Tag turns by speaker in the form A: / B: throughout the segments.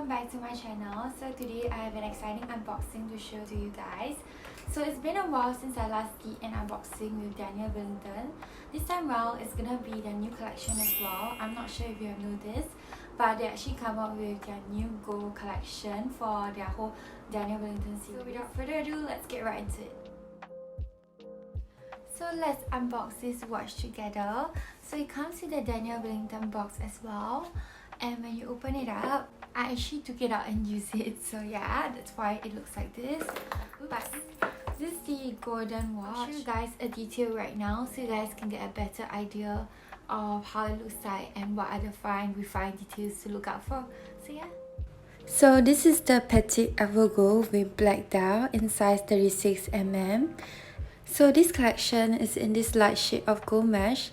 A: welcome back to my channel. So today I have an exciting unboxing to show to you guys. So it's been a while since I last did an unboxing with Daniel Wellington. This time round it's gonna be their new collection as well. I'm not sure if you have noticed, but they actually come out with their new gold collection for their whole Daniel Wellington series. So without further ado, let's get right into it. So let's unbox this watch together. So it comes with the Daniel Wellington box as well. And when you open it up, I actually took it out and used it. So yeah, that's why it looks like this. But this is the golden watch. I'll show you guys a detail right now so you guys can get a better idea of how it looks like and what are the fine refined details to look out for. So yeah. So this is the Petite Evergold with black dial in size 36mm. So this collection is in this light shade of gold mesh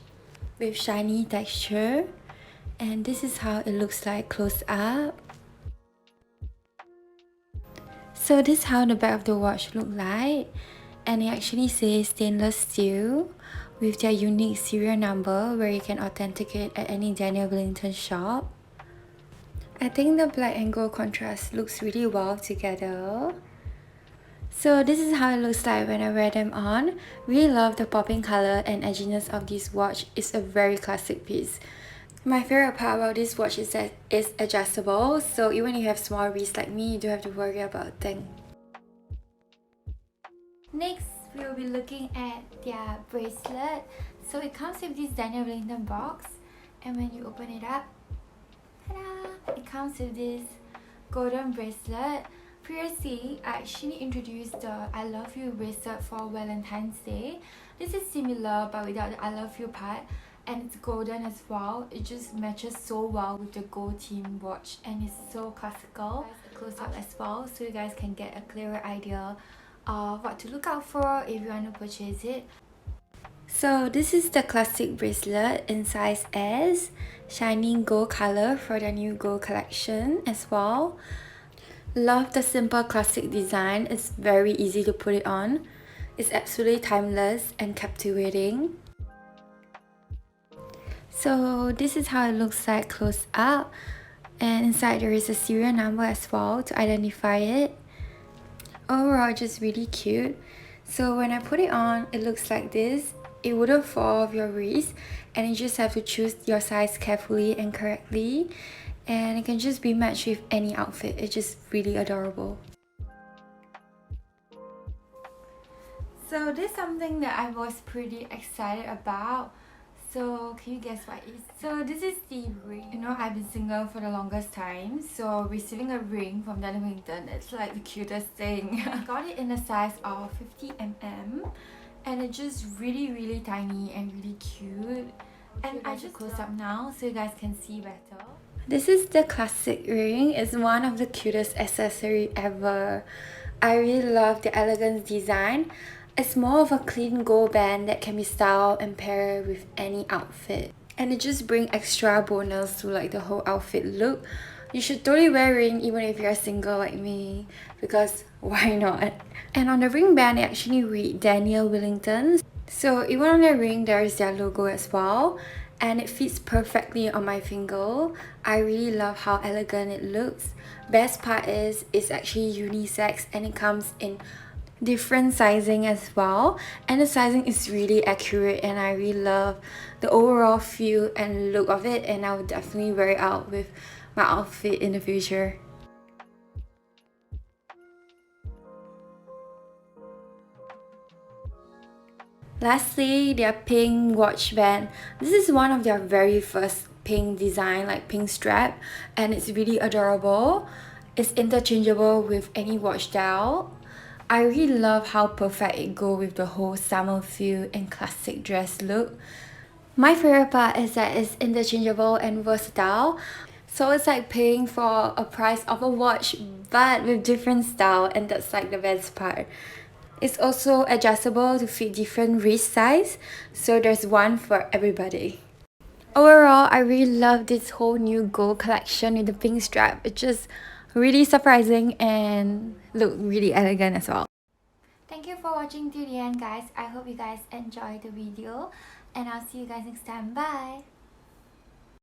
A: with shiny texture. And this is how it looks like close up. So this is how the back of the watch look like. And it actually says stainless steel with their unique serial number where you can authenticate at any Daniel Wellington shop. I think the black and gold contrast looks really well together. So this is how it looks like when I wear them on. Really love the popping color and edginess of this watch. It's a very classic piece. My favorite part about this watch is that it's adjustable, so even if you have small wrists like me, you don't have to worry about a thing. Next, we will be looking at their bracelet. So it comes with this Daniel Wellington box, and when you open it up, ta-da! It comes with this golden bracelet. Previously, I actually introduced the I Love You bracelet for Valentine's Day. This is similar but without the I Love You part. And it's golden as well. It just matches so well with the gold theme watch and it's so classical. Close up as well so you guys can get a clearer idea of what to look out for if you want to purchase it. So this is the classic bracelet in size S, shining gold color for the new gold collection as well. Love the simple classic design. It's very easy to put it on. It's absolutely timeless and captivating. So this is how it looks like close up, and inside there is a serial number as well to identify it. Overall, just really cute. So when I put it on, it looks like this. It wouldn't fall off your wrist, and you just have to choose your size carefully and correctly, and it can just be matched with any outfit. It's just really adorable. So this is something that I was pretty excited about. So can you guess what it is? So this is the ring. You know, I've been single for the longest time, so receiving a ring from Daniel Wellington, it's like the cutest thing. I got it in a size of 50mm and it's just really tiny and really cute. And I just close up now so you guys can see better. This is the classic ring. It's one of the cutest accessory ever. I really love the elegant design. It's more of a clean gold band that can be styled and paired with any outfit. And it just brings extra bonus to like the whole outfit look. You should totally wear a ring even if you're single like me, because why not? And on the ring band, it actually read Daniel Wellington. So even on the ring, there is their logo as well. And it fits perfectly on my finger. I really love how elegant it looks. Best part is it's actually unisex and it comes in different sizing as well, and the sizing is really accurate and I really love the overall feel and look of it, and I would definitely wear it out with my outfit in the future. Lastly, their pink watch band. This is one of their very first pink design, like pink strap, and it's really adorable. It's interchangeable with any watch dial. I really love how perfect it goes with the whole summer feel and classic dress look. My favorite part is that it's interchangeable and versatile. So it's like paying for a price of a watch but with different style, and that's like the best part. It's also adjustable to fit different wrist size, so there's one for everybody. Overall, I really love this whole new gold collection with the pink strap. It's just really surprising and look really elegant as well. Thank you for watching till the end, guys. I hope you guys enjoyed the video and I'll see you guys next time. Bye.